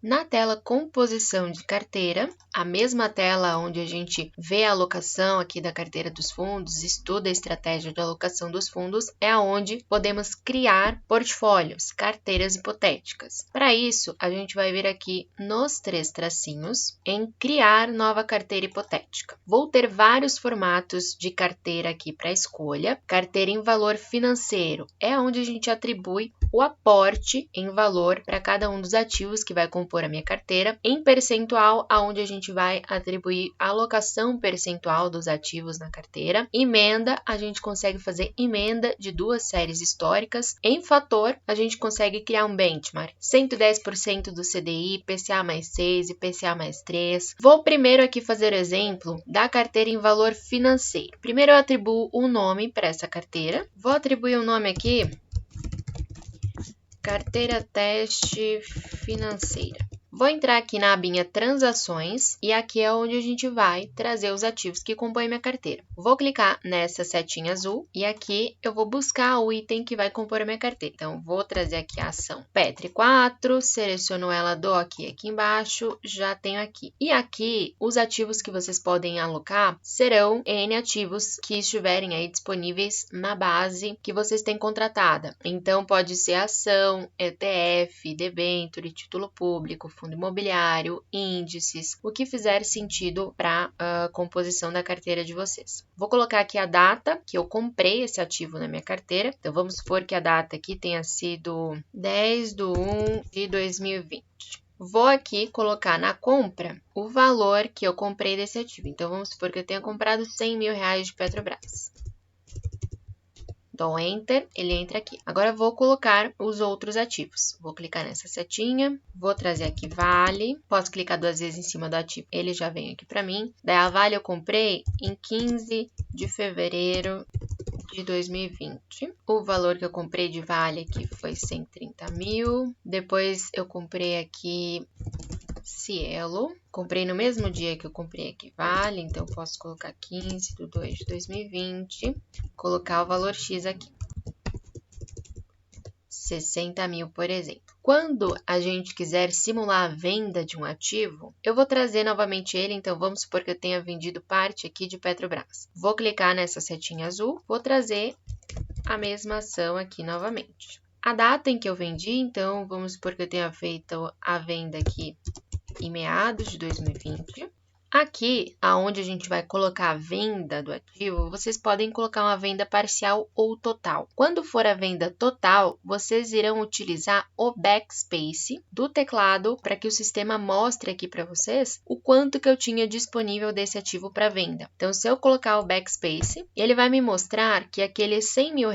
Na tela Composição de Carteira, a mesma tela onde a gente vê a alocação aqui da carteira dos fundos, estuda a estratégia de alocação dos fundos, é onde podemos criar portfólios, carteiras hipotéticas. Para isso, a gente vai vir aqui nos 3 tracinhos em Criar nova carteira hipotética. Vou ter vários formatos de carteira aqui para escolha. Carteira em valor financeiro é onde a gente atribui o aporte em valor para cada um dos ativos que vai compor a minha carteira, em percentual, aonde a gente vai atribuir a alocação percentual dos ativos na carteira. Emenda, a gente consegue fazer emenda de 2 séries históricas. Em fator, a gente consegue criar um benchmark, 110% do CDI, IPCA mais 6, IPCA mais 3. Vou primeiro aqui fazer o exemplo da carteira em valor financeiro. Primeiro eu atribuo um nome para essa carteira. Vou atribuir um nome aqui, Carteira Teste Financeira. Vou entrar aqui na abinha Transações e aqui é onde a gente vai trazer os ativos que compõem minha carteira. Vou clicar nessa setinha azul e aqui eu vou buscar o item que vai compor a minha carteira. Então, vou trazer aqui a ação Petri 4, seleciono ela, dou aqui embaixo, já tenho aqui. E aqui, os ativos que vocês podem alocar serão N ativos que estiverem aí disponíveis na base que vocês têm contratada. Então, pode ser ação, ETF, debênture, título público, fundo imobiliário, índices, o que fizer sentido para a composição da carteira de vocês. Vou colocar aqui a data que eu comprei esse ativo na minha carteira. Então, vamos supor que a data aqui tenha sido 10/1/2020. Vou aqui colocar na compra o valor que eu comprei desse ativo. Então, vamos supor que eu tenha comprado R$100 mil de Petrobras. Dou Enter, ele entra aqui. Agora, vou colocar os outros ativos. Vou clicar nessa setinha, vou trazer aqui Vale. Posso clicar 2 vezes em cima do ativo, ele já vem aqui para mim. Daí, a Vale eu comprei em 15 de fevereiro de 2020. O valor que eu comprei de Vale aqui foi 130 mil. Depois, eu comprei aqui Cielo. Comprei no mesmo dia que eu comprei aqui Vale, então posso colocar 15/2/2020, colocar o valor X aqui. 60 mil, por exemplo. Quando a gente quiser simular a venda de um ativo, eu vou trazer novamente ele, então vamos supor que eu tenha vendido parte aqui de Petrobras. Vou clicar nessa setinha azul, vou trazer a mesma ação aqui novamente. A data em que eu vendi, então vamos supor que eu tenha feito a venda aqui em meados de 2020. Aqui, aonde a gente vai colocar a venda do ativo, vocês podem colocar uma venda parcial ou total. Quando for a venda total, vocês irão utilizar o backspace do teclado para que o sistema mostre aqui para vocês o quanto que eu tinha disponível desse ativo para venda. Então, se eu colocar o backspace, ele vai me mostrar que aqueles R$100 mil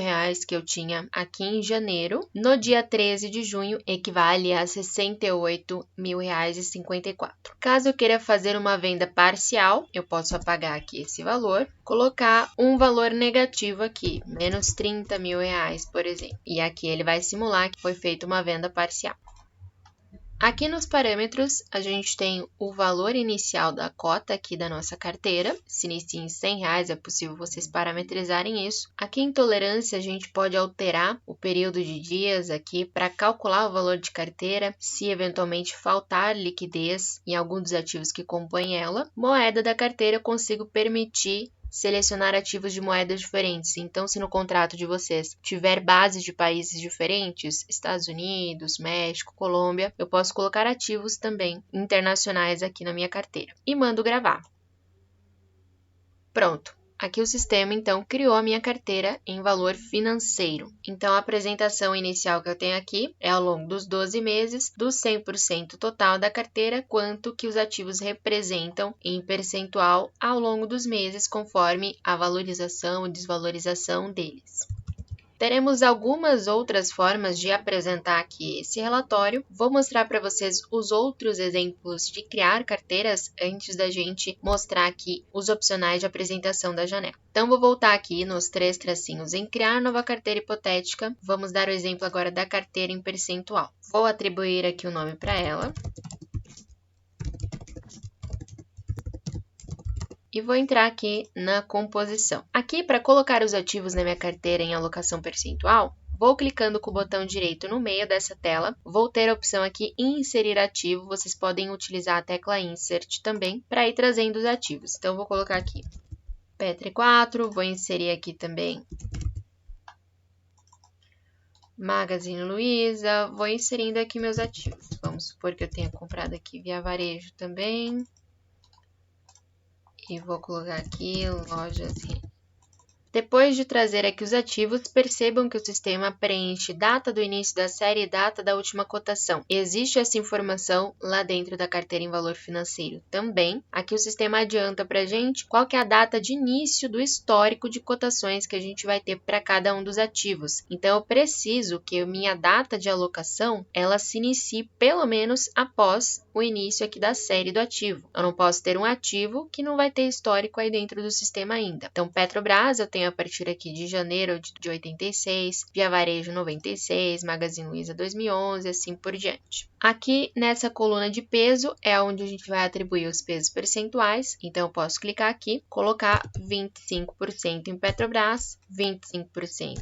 que eu tinha aqui em janeiro, no dia 13 de junho, equivale a R$68 mil e 54. Caso eu queira fazer uma venda parcial, eu posso apagar aqui esse valor, colocar um valor negativo aqui, menos R$30 mil, por exemplo. E aqui ele vai simular que foi feita uma venda parcial. Aqui nos parâmetros, a gente tem o valor inicial da cota aqui da nossa carteira. Se inicia em R$100, é possível vocês parametrizarem isso. Aqui em tolerância, a gente pode alterar o período de dias aqui para calcular o valor de carteira, se eventualmente faltar liquidez em algum dos ativos que compõem ela. Moeda da carteira, eu consigo permitir selecionar ativos de moedas diferentes. Então, se no contrato de vocês tiver bases de países diferentes, Estados Unidos, México, Colômbia, eu posso colocar ativos também internacionais aqui na minha carteira. E mando gravar. Pronto. Aqui o sistema, então, criou a minha carteira em valor financeiro. Então, a apresentação inicial que eu tenho aqui é ao longo dos 12 meses, do 100% total da carteira, quanto que os ativos representam em percentual ao longo dos meses, conforme a valorização e desvalorização deles. Teremos algumas outras formas de apresentar aqui esse relatório. Vou mostrar para vocês os outros exemplos de criar carteiras antes da gente mostrar aqui os opcionais de apresentação da janela. Então, vou voltar aqui nos 3 tracinhos em criar nova carteira hipotética. Vamos dar o exemplo agora da carteira em percentual. Vou atribuir aqui o nome para ela. E vou entrar aqui na composição. Aqui, para colocar os ativos na minha carteira em alocação percentual, Vou clicando com o botão direito no meio dessa tela, vou ter a opção aqui inserir ativo, vocês podem utilizar a tecla Insert também para ir trazendo os ativos. Então, vou colocar aqui Petri 4, vou inserir aqui também Magazine Luiza, vou inserindo aqui meus ativos. Vamos supor que eu tenha comprado aqui Via Varejo também. E vou colocar aqui Lojas Renner. Depois de trazer aqui os ativos, percebam que o sistema preenche data do início da série e data da última cotação. Existe essa informação lá dentro da carteira em valor financeiro também. Aqui o sistema adianta para a gente qual que é a data de início do histórico de cotações que a gente vai ter para cada um dos ativos. Então, eu preciso que a minha data de alocação, ela se inicie pelo menos após o início aqui da série do ativo. Eu não posso ter um ativo que não vai ter histórico aí dentro do sistema ainda. Então, Petrobras, eu tenho a partir aqui de janeiro de 86, Via Varejo 96, Magazine Luiza 2011, assim por diante. Aqui nessa coluna de peso é onde a gente vai atribuir os pesos percentuais, então eu posso clicar aqui, colocar 25% em Petrobras, 25%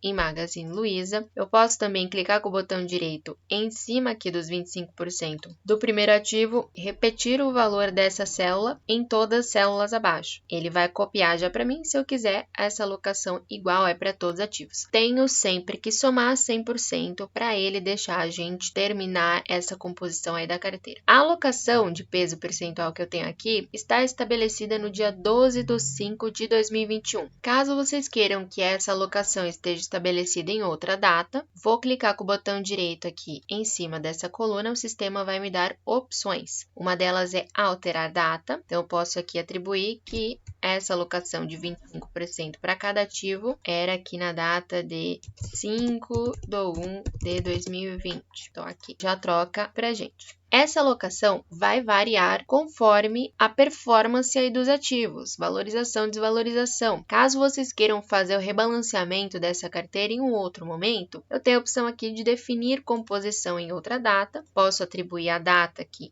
em Magazine Luiza. Eu posso também clicar com o botão direito em cima aqui dos 25% do primeiro ativo, repetir o valor dessa célula em todas as células abaixo. Ele vai copiar já para mim, se eu quiser essa alocação igual é para todos os ativos. Tenho sempre que somar 100% para ele deixar a gente terminar essa composição aí da carteira. A alocação de peso percentual que eu tenho aqui está estabelecida no dia 12 de 5 de 2021. Caso vocês queiram que essa alocação esteja estabelecida em outra data, vou clicar com o botão direito aqui em cima dessa coluna, o sistema vai me dar opções. Uma delas é alterar data, então eu posso aqui atribuir que essa alocação de 25% para cada ativo era aqui na data de 5/1 de 2020. Então, aqui já troca para gente. Essa alocação vai variar conforme a performance aí dos ativos, valorização e desvalorização. Caso vocês queiram fazer o rebalanceamento dessa carteira em um outro momento, eu tenho a opção aqui de definir composição em outra data. Posso atribuir a data aqui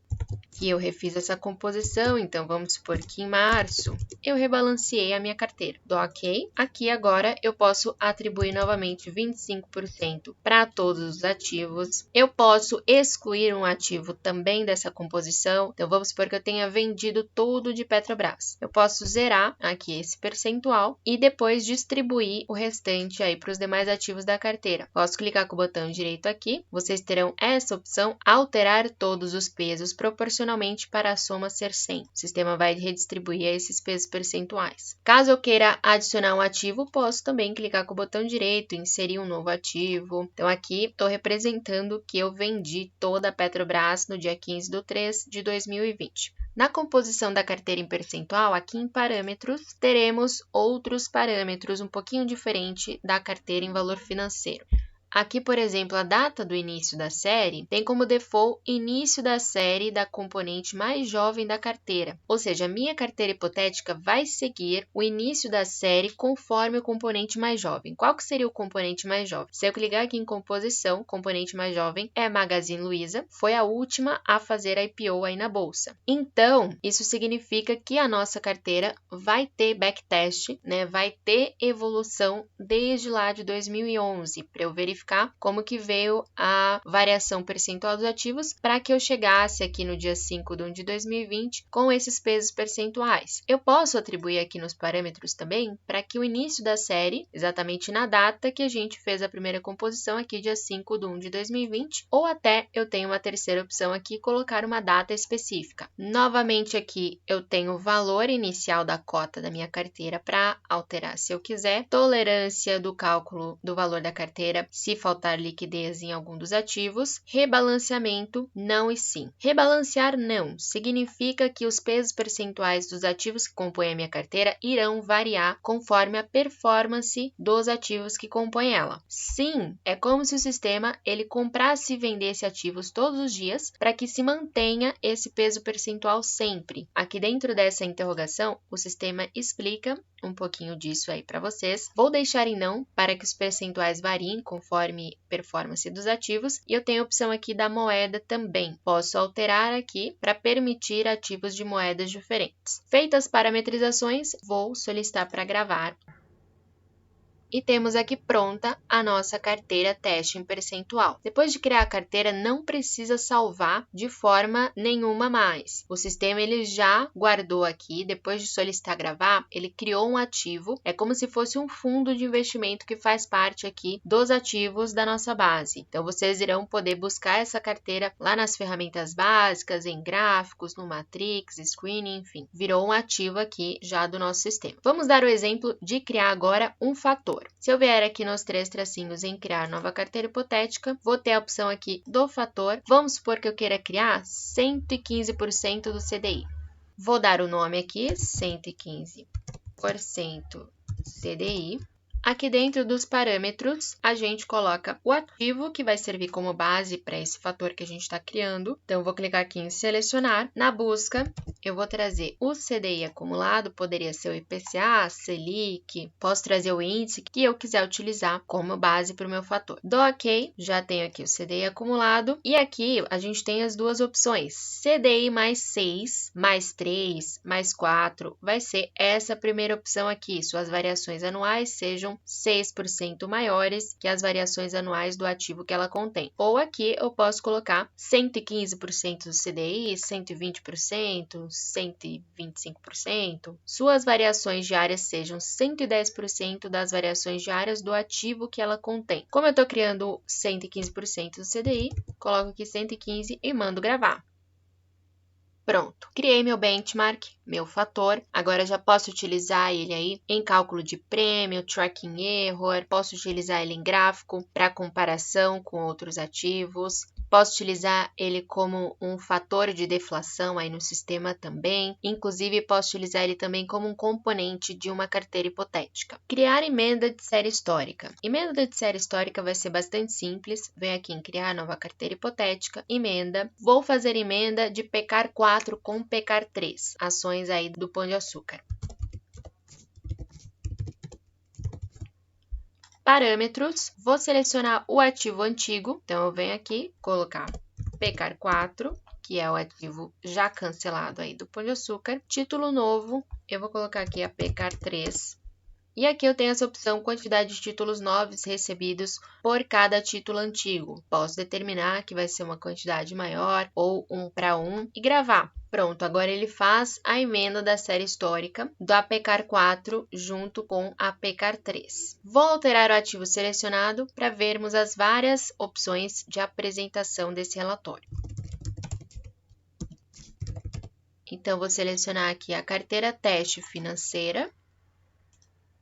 que eu refiz essa composição, então vamos supor que em março eu rebalanceei a minha carteira. Dou OK. Aqui agora eu posso atribuir novamente 25% para todos os ativos. Eu posso excluir um ativo também dessa composição, então vamos supor que eu tenha vendido tudo de Petrobras. Eu posso zerar aqui esse percentual e depois distribuir o restante aí para os demais ativos da carteira. Posso clicar com o botão direito aqui, vocês terão essa opção, alterar todos os pesos proporcionalmente para a soma ser 100. O sistema vai redistribuir esses pesos percentuais. Caso eu queira adicionar um ativo, posso também clicar com o botão direito, inserir um novo ativo. Então, aqui estou representando que eu vendi toda a Petrobras no dia 15/3 de 2020. Na composição da carteira em percentual, aqui em parâmetros, teremos outros parâmetros um pouquinho diferente da carteira em valor financeiro. Aqui, por exemplo, a data do início da série tem como default início da série da componente mais jovem da carteira, ou seja, a minha carteira hipotética vai seguir o início da série conforme o componente mais jovem. Qual que seria o componente mais jovem? Se eu clicar aqui em composição, componente mais jovem é Magazine Luiza, foi a última a fazer a IPO aí na bolsa. Então, isso significa que a nossa carteira vai ter backtest, né? Vai ter evolução desde lá de 2011, para eu verificar como que veio a variação percentual dos ativos para que eu chegasse aqui no dia 5/1 de 2020 com esses pesos percentuais. Eu posso atribuir aqui nos parâmetros também para que o início da série, exatamente na data que a gente fez a primeira composição aqui, dia 5/1 de 2020, ou até eu tenho uma terceira opção aqui, colocar uma data específica. Novamente aqui eu tenho o valor inicial da cota da minha carteira para alterar se eu quiser, tolerância do cálculo do valor da carteira, se faltar liquidez em algum dos ativos, rebalanceamento, não e sim. Rebalancear não significa que os pesos percentuais dos ativos que compõem a minha carteira irão variar conforme a performance dos ativos que compõem ela. Sim, é como se o sistema ele comprasse e vendesse ativos todos os dias para que se mantenha esse peso percentual sempre. Aqui dentro dessa interrogação, o sistema explica um pouquinho disso aí para vocês. Vou deixar em não para que os percentuais variem conforme performance dos ativos e eu tenho a opção aqui da moeda também. Posso alterar aqui para permitir ativos de moedas diferentes. Feitas as parametrizações, vou solicitar para gravar. e temos aqui pronta a nossa carteira teste em percentual. Depois de criar a carteira, não precisa salvar de forma nenhuma mais. O sistema ele já guardou aqui, depois de solicitar gravar, ele criou um ativo, é como se fosse um fundo de investimento que faz parte aqui dos ativos da nossa base. Então, vocês irão poder buscar essa carteira lá nas ferramentas básicas, em gráficos, no Matrix, Screening, enfim. Virou um ativo aqui já do nosso sistema. Vamos dar o exemplo de criar agora um fator. Se eu vier aqui nos 3 tracinhos em criar nova carteira hipotética, vou ter a opção aqui do fator. Vamos supor que eu queira criar 115% do CDI. Vou dar o nome aqui, 115% CDI. Aqui dentro dos parâmetros, a gente coloca o ativo, que vai servir como base para esse fator que a gente está criando. Então, eu vou clicar aqui em selecionar. Na busca, eu vou trazer o CDI acumulado, poderia ser o IPCA, Selic, posso trazer o índice que eu quiser utilizar como base para o meu fator. Dou OK, já tenho aqui o CDI acumulado. E aqui a gente tem as duas opções, CDI mais 6, mais 3, mais 4, vai ser essa primeira opção aqui, suas variações anuais sejam 6% maiores que as variações anuais do ativo que ela contém. Ou aqui eu posso colocar 115% do CDI, 120%, 125%. Suas variações diárias sejam 110% das variações diárias do ativo que ela contém. Como eu estou criando 115% do CDI, coloco aqui 115 e mando gravar. Pronto, criei meu benchmark, meu fator, agora já posso utilizar ele aí em cálculo de prêmio, tracking error, posso utilizar ele em gráfico para comparação com outros ativos, posso utilizar ele como um fator de deflação aí no sistema também, inclusive posso utilizar ele também como um componente de uma carteira hipotética. Criar emenda de série histórica. Emenda de série histórica vai ser bastante simples, venho aqui em criar nova carteira hipotética, emenda, vou fazer emenda de PECAR 4 com PECAR 3, ações aí do Pão de Açúcar. Parâmetros, vou selecionar o ativo antigo, então eu venho aqui colocar PECAR 4, que é o ativo já cancelado aí do Pão de Açúcar. Título novo, eu vou colocar aqui a PECAR 3. E aqui eu tenho essa opção quantidade de títulos novos recebidos por cada título antigo. Posso determinar que vai ser uma quantidade maior ou 1 para 1 e gravar. Pronto, agora ele faz a emenda da série histórica do APECAR 4 junto com a APECAR 3. Vou alterar o ativo selecionado para vermos as várias opções de apresentação desse relatório. Então, vou selecionar aqui a carteira teste financeira.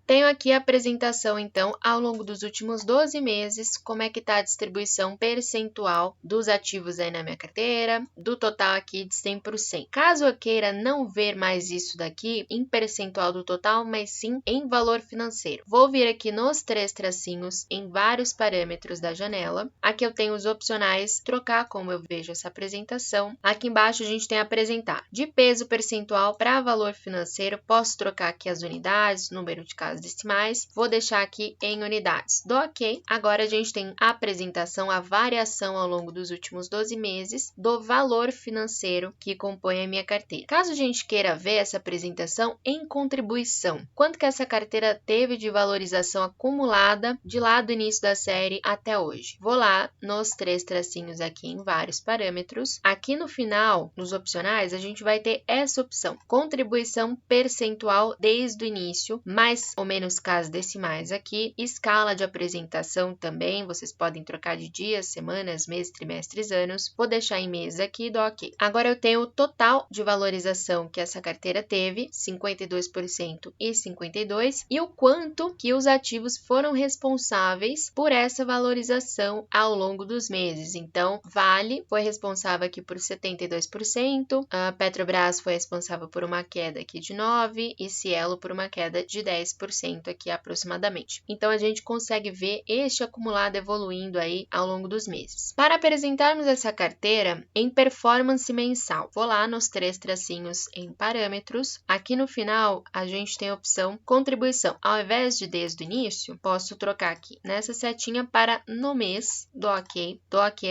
Tenho aqui a apresentação, então, ao longo dos últimos 12 meses, como é que está a distribuição percentual dos ativos aí na minha carteira, do total aqui de 100%. Caso eu queira não ver mais isso daqui em percentual do total, mas sim em valor financeiro, vou vir aqui nos 3 tracinhos em vários parâmetros da janela. Aqui eu tenho os opcionais, trocar como eu vejo essa apresentação. Aqui embaixo a gente tem apresentar de peso percentual para valor financeiro, posso trocar aqui as unidades, número de casas decimais, vou deixar aqui em unidades. Dou OK. Agora a gente tem a apresentação, a variação ao longo dos últimos 12 meses do valor financeiro que compõe a minha carteira. Caso a gente queira ver essa apresentação em contribuição, quanto que essa carteira teve de valorização acumulada de lá do início da série até hoje. Vou lá nos 3 tracinhos aqui em vários parâmetros. Aqui no final, nos opcionais, a gente vai ter essa opção, contribuição percentual desde o início, mais ou menos casas decimais aqui, escala de apresentação também, vocês podem trocar de dias, semanas, meses, trimestres, anos, vou deixar em meses aqui e dou OK. Agora eu tenho o total de valorização que essa carteira teve, 52% e 52%, e o quanto que os ativos foram responsáveis por essa valorização ao longo dos meses. Então, Vale foi responsável aqui por 72%, a Petrobras foi responsável por uma queda aqui de 9% e Cielo por uma queda de 10% aqui aproximadamente. Então, a gente consegue ver este acumulado evoluindo aí ao longo dos meses. Para apresentarmos essa carteira em performance mensal, vou lá nos 3 tracinhos em parâmetros. Aqui no final, a gente tem a opção contribuição. Ao invés de desde o início, posso trocar aqui nessa setinha para no mês, dou OK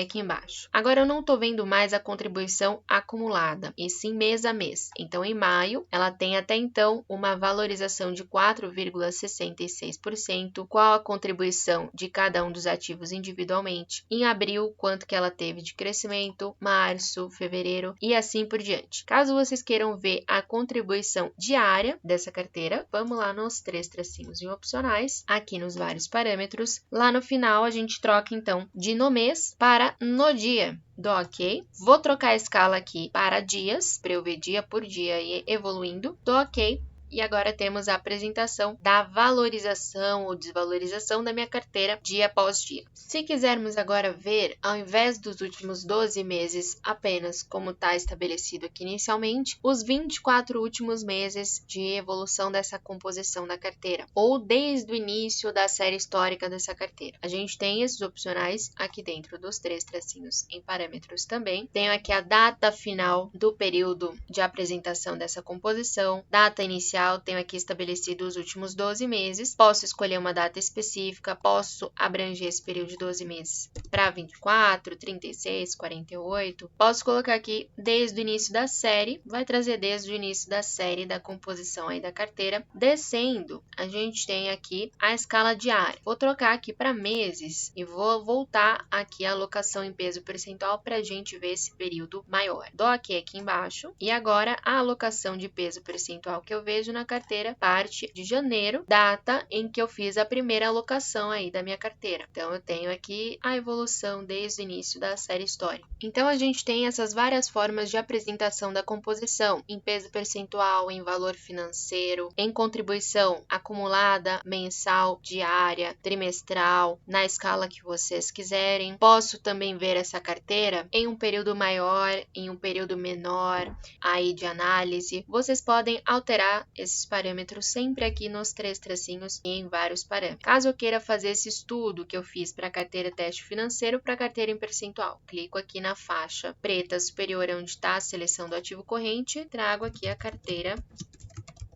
aqui embaixo. Agora, eu não estou vendo mais a contribuição acumulada, e sim mês a mês. Então, em maio, ela tem até então uma valorização de 4,5%, 0,66%, qual a contribuição de cada um dos ativos individualmente, em abril, quanto que ela teve de crescimento, março, fevereiro e assim por diante. Caso vocês queiram ver a contribuição diária dessa carteira, vamos lá nos 3 tracinhos em opcionais, aqui nos vários parâmetros. Lá no final a gente troca então de no mês para no dia. Dou OK. Vou trocar a escala aqui para dias, para eu ver dia por dia e evoluindo. Dou OK. E agora temos a apresentação da valorização ou desvalorização da minha carteira dia após dia. Se quisermos agora ver, ao invés dos últimos 12 meses apenas como está estabelecido aqui inicialmente, os 24 últimos meses de evolução dessa composição da carteira, ou desde o início da série histórica dessa carteira. A gente tem esses opcionais aqui dentro dos 3 tracinhos em parâmetros também. Tenho aqui a data final do período de apresentação dessa composição, data inicial, tenho aqui estabelecido os últimos 12 meses, posso escolher uma data específica, posso abranger esse período de 12 meses para 24, 36, 48, posso colocar aqui desde o início da série, vai trazer desde o início da série da composição aí da carteira. Descendo, a gente tem aqui a escala diária, vou trocar aqui para meses e vou voltar aqui a alocação em peso percentual para a gente ver esse período maior. Dou OK aqui embaixo e agora a alocação de peso percentual que eu vejo na carteira parte de janeiro, data em que eu fiz a primeira alocação aí da minha carteira. Então eu tenho aqui a evolução desde o início da série histórica. Então a gente tem essas várias formas de apresentação da composição, em peso percentual, em valor financeiro, em contribuição acumulada, mensal, diária, trimestral, na escala que vocês quiserem. Posso também ver essa carteira em um período maior, em um período menor, aí de análise. Vocês podem alterar esses parâmetros sempre aqui nos 3 tracinhos e em vários parâmetros. Caso eu queira fazer esse estudo que eu fiz para a carteira teste financeiro para a carteira em percentual, clico aqui na faixa preta superior onde está a seleção do ativo corrente, trago aqui a carteira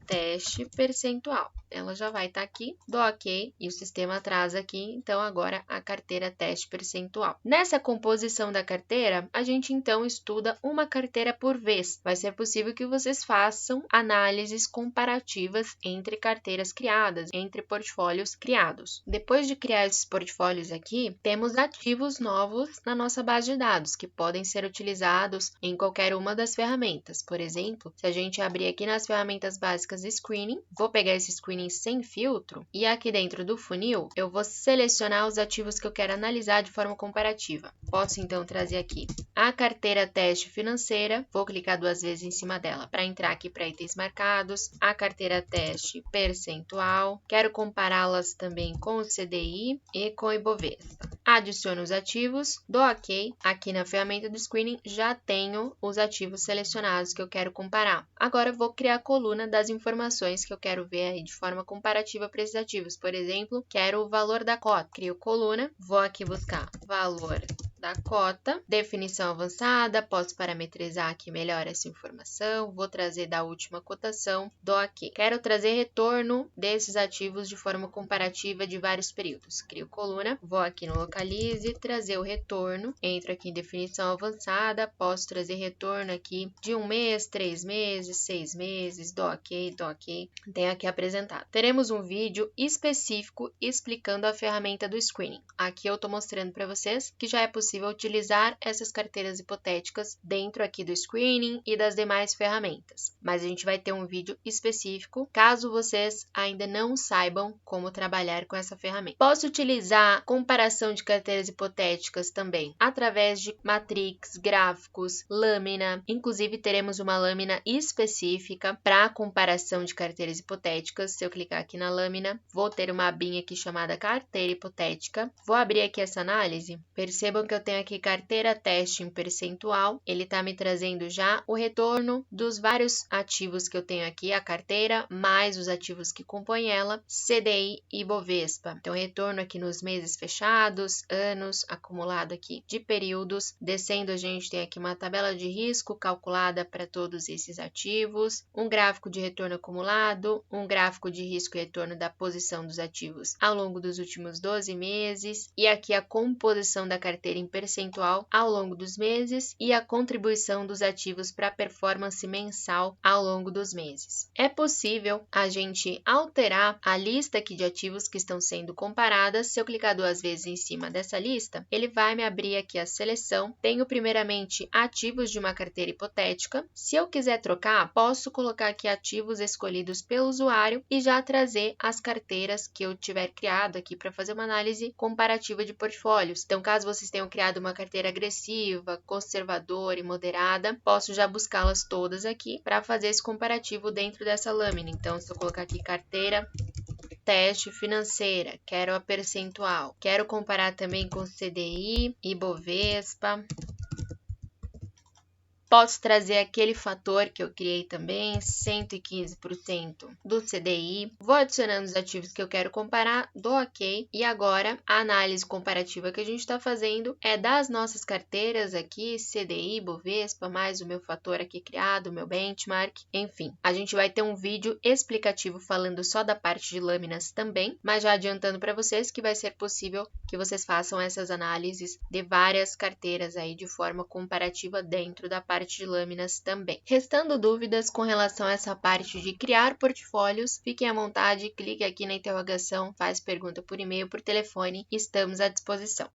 teste percentual. Ela já vai estar aqui, dou OK e o sistema traz aqui, então, agora a carteira teste percentual. Nessa composição da carteira, a gente então estuda uma carteira por vez. Vai ser possível que vocês façam análises comparativas entre carteiras criadas, entre portfólios criados. Depois de criar esses portfólios aqui, temos ativos novos na nossa base de dados, que podem ser utilizados em qualquer uma das ferramentas. Por exemplo, se a gente abrir aqui nas ferramentas básicas de screening, vou pegar esse screening sem filtro e aqui dentro do funil eu vou selecionar os ativos que eu quero analisar de forma comparativa. Posso então trazer aqui a carteira teste financeira, vou clicar 2 vezes em cima dela para entrar aqui para itens marcados, a carteira teste percentual, quero compará-las também com o CDI e com o Ibovespa. Adiciono os ativos, dou OK, aqui na ferramenta do screening já tenho os ativos selecionados que eu quero comparar. Agora eu vou criar a coluna das informações que eu quero ver aí de forma comparativa para esses ativos. Por exemplo, quero o valor da cota. Crio coluna, vou aqui buscar valor da cota, definição avançada, posso parametrizar aqui melhor essa informação, vou trazer da última cotação, dou OK. Quero trazer retorno desses ativos de forma comparativa de vários períodos. Crio coluna, vou aqui no localize, trazer o retorno, entro aqui em definição avançada, posso trazer retorno aqui de 1 mês, 3 meses, 6 meses, dou OK, tenho aqui apresentado. Teremos um vídeo específico explicando a ferramenta do screening. Aqui eu estou mostrando para vocês que já é possível utilizar essas carteiras hipotéticas dentro aqui do screening e das demais ferramentas. Mas a gente vai ter um vídeo específico caso vocês ainda não saibam como trabalhar com essa ferramenta. Posso utilizar comparação de carteiras hipotéticas também através de matrix, gráficos, lâmina. Inclusive teremos uma lâmina específica para comparação de carteiras hipotéticas. Se eu clicar aqui na lâmina, vou ter uma abinha aqui chamada carteira hipotética. Vou abrir aqui essa análise. Percebam que eu tenho aqui carteira teste em percentual, ele está me trazendo já o retorno dos vários ativos que eu tenho aqui, a carteira, mais os ativos que compõem ela, CDI e Ibovespa. Então, retorno aqui nos meses fechados, anos, acumulado aqui de períodos. Descendo, a gente tem aqui uma tabela de risco calculada para todos esses ativos, um gráfico de retorno acumulado, um gráfico de risco e retorno da posição dos ativos ao longo dos últimos 12 meses, e aqui a composição da carteira em percentual ao longo dos meses e a contribuição dos ativos para a performance mensal ao longo dos meses. É possível a gente alterar a lista aqui de ativos que estão sendo comparadas. Se eu clicar 2 vezes em cima dessa lista, ele vai me abrir aqui a seleção. Tenho primeiramente ativos de uma carteira hipotética. Se eu quiser trocar, posso colocar aqui ativos escolhidos pelo usuário e já trazer as carteiras que eu tiver criado aqui para fazer uma análise comparativa de portfólios. Então, caso vocês tenham criado uma carteira agressiva, conservadora e moderada, posso já buscá-las todas aqui para fazer esse comparativo dentro dessa lâmina. Então, se eu colocar aqui carteira teste financeira, quero a percentual, quero comparar também com CDI, Ibovespa. Posso trazer aquele fator que eu criei também, 115% do CDI. Vou adicionando os ativos que eu quero comparar, dou OK. E agora, a análise comparativa que a gente está fazendo é das nossas carteiras aqui, CDI, Bovespa, mais o meu fator aqui criado, o meu benchmark. Enfim, a gente vai ter um vídeo explicativo falando só da parte de lâminas também, mas já adiantando para vocês que vai ser possível que vocês façam essas análises de várias carteiras aí de forma comparativa dentro da parte de lâminas também. Restando dúvidas com relação a essa parte de criar portfólios, fiquem à vontade, clique aqui na interrogação, faz pergunta por e-mail, por telefone, estamos à disposição.